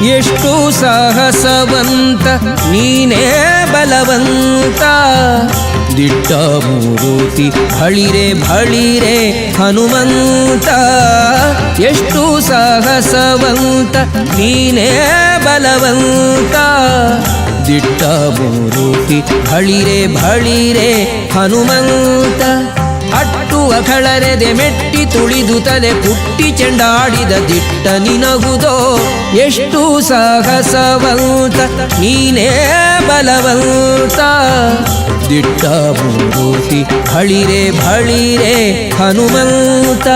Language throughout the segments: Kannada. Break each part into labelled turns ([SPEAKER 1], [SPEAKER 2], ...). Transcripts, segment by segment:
[SPEAKER 1] ಎಷ್ಟು ಸಾಹಸವಂತ ನೀನೇ ಬಲವಂತ. ದಿಟ್ಟ ಮೂರುತಿ ಭಳಿರೆ ಭಳಿರೆ ಹನುಮಂತ. ಎಷ್ಟು ಸಾಹಸವಂತ ನೀನೇ ಬಲವಂತ. ದಿಟ್ಟ ಮೂರುತಿ ಭಳಿರೆ ಭಳಿರೆ ಹನುಮಂತ. ಅಟ್ಟು ಅಖಳರೆದೆ ಮೆಟ್ಟಿ ತುಳಿದು ತಲೆ ಪುಟ್ಟಿ ಚೆಂಡಾಡಿದ ದಿಟ್ಟ ನಿನಗುದೋ. ಎಷ್ಟು ಸಾಹಸವಂತ ನೀನೇ ಬಲವಂತ. ದಿಟ್ಟ ಮೂರುತಿ ಭಳಿರೆ ಭಳಿರೆ ಹನುಮಂತ.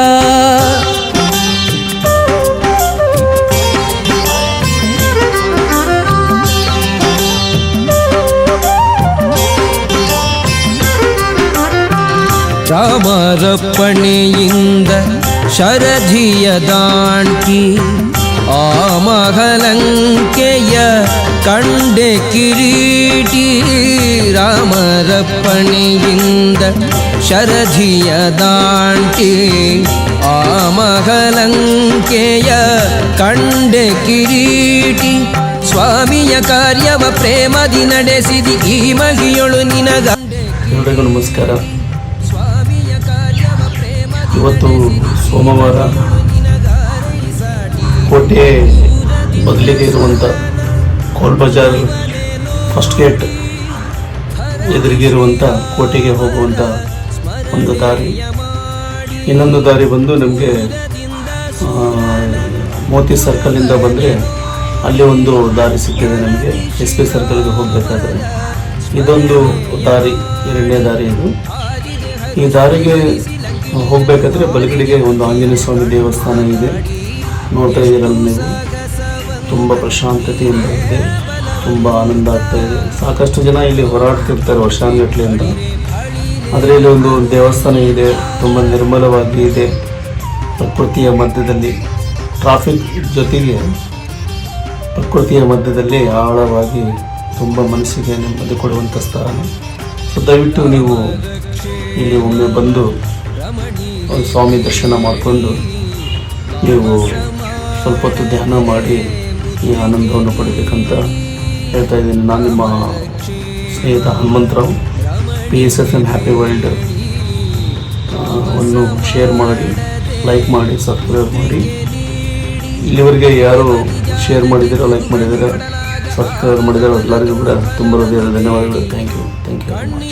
[SPEAKER 1] ರಾಮರಪ್ಪಣೆಯಿಂದ ಶರಧಿಯ ದಾಂಟಿ ಆ ಮಹಲಂಕೆಯ ಕಂಡೆ ಕಿರೀಟಿ. ರಾಮರಪ್ಪಣೆಯಿಂದ ಶರಧಿಯ ದಾಂಟಿ ಆ ಮಹಲಂಕೆಯ ಕಂಡೆ ಕಿರೀಟಿ. ಸ್ವಾಮಿಯ ಕಾರ್ಯವ ಪ್ರೇಮದಿ ನಡೆಸಿದಿ ಈ ಮಹಿಯೊಳು ನಿನಗ.
[SPEAKER 2] ಎಲ್ಲರಿಗೂ ನಮಸ್ಕಾರ. ಇವತ್ತು ಸೋಮವಾರ ಕೋಟೆ ಬದಲಿಗೆ ಇರುವಂಥ ಕೋಲ್ ಬಜಾರ್ ಫಸ್ಟ್ ಗೇಟ್ ಎದುರಿಗೆ ಇರುವಂಥ ಕೋಟೆಗೆ ಹೋಗುವಂಥ ಒಂದು ದಾರಿ. ಇನ್ನೊಂದು ದಾರಿ ಬಂದು ನಮಗೆ ಮೋತಿ ಸರ್ಕಲಿಂದ ಬಂದರೆ ಅಲ್ಲಿ ಒಂದು ದಾರಿ ಸಿಗ್ತಿದೆ ನಮಗೆ SP ಸರ್ಕಲ್ಗೆ ಹೋಗಬೇಕಾದ್ರೆ. ಇದೊಂದು ದಾರಿ, ಎರಡನೇ ದಾರಿ ಇದು. ಈ ದಾರಿಗೆ ಹೋಗಬೇಕಾದ್ರೆ ಬಲಗಡೆಗೆ ಒಂದು ಆಂಜನೇಯ ಸ್ವಾಮಿ ದೇವಸ್ಥಾನ ಇದೆ, ನೋಡ್ತಾ ಇದ್ದೀರಲ್ಲ ನೀವು. ತುಂಬ ಪ್ರಶಾಂತತೆಯಿಂದ ಇದೆ, ತುಂಬ ಆನಂದ ಆಗ್ತಾ ಇದೆ. ಸಾಕಷ್ಟು ಜನ ಇಲ್ಲಿ ಹೋರಾಡ್ತಿರ್ತಾರೆ ವರ್ಷಾನುಗಟ್ಟಲೆಯಿಂದ. ಆದರೆ ಇಲ್ಲಿ ಒಂದು ದೇವಸ್ಥಾನ ಇದೆ, ತುಂಬ ನಿರ್ಮಲವಾಗಿ ಇದೆ. ಪ್ರಕೃತಿಯ ಮಧ್ಯದಲ್ಲಿ, ಟ್ರಾಫಿಕ್ ಜೊತೆಗೆ ಪ್ರಕೃತಿಯ ಮಧ್ಯದಲ್ಲಿ ಆಳವಾಗಿ ತುಂಬ ಮನಸ್ಸಿಗೆ ನೆಮ್ಮದಿ ಕೊಡುವಂಥ ಸ್ಥಾನ. ಸೊ ದಯವಿಟ್ಟು ನೀವು ಇಲ್ಲಿ ಒಮ್ಮೆ ಬಂದು ಒಂದು ಸ್ವಾಮಿ ದರ್ಶನ ಮಾಡಿಕೊಂಡು ನೀವು ಸ್ವಲ್ಪ ಹೊತ್ತು ಧ್ಯಾನ ಮಾಡಿ ಈ ಆನಂದವನ್ನು ಪಡಿಬೇಕಂತ ಹೇಳ್ತಾ ಇದ್ದೀನಿ. ನಾನು ನಿಮ್ಮ ಸ್ನೇಹಿತ ಹನುಮಂತರಾವ್. PSFM ಹ್ಯಾಪಿ ವರ್ಲ್ಡ್ ಅನ್ನು ಶೇರ್ ಮಾಡಿ, ಲೈಕ್ ಮಾಡಿ, ಸಬ್ಸ್ಕ್ರೈಬ್ ಮಾಡಿ. ಇಲ್ಲಿವರೆಗೆ ಯಾರು ಶೇರ್ ಮಾಡಿದ್ದೀರೋ, ಲೈಕ್ ಮಾಡಿದ್ದೀರೋ, ಸಬ್ಸ್ಕ್ರೈಬ್ ಮಾಡಿದ್ದೀರೋ ಎಲ್ಲರಿಗೂ ಕೂಡ ತುಂಬ ಹೃದಯದ ಧನ್ಯವಾದಗಳು. Thank you very much.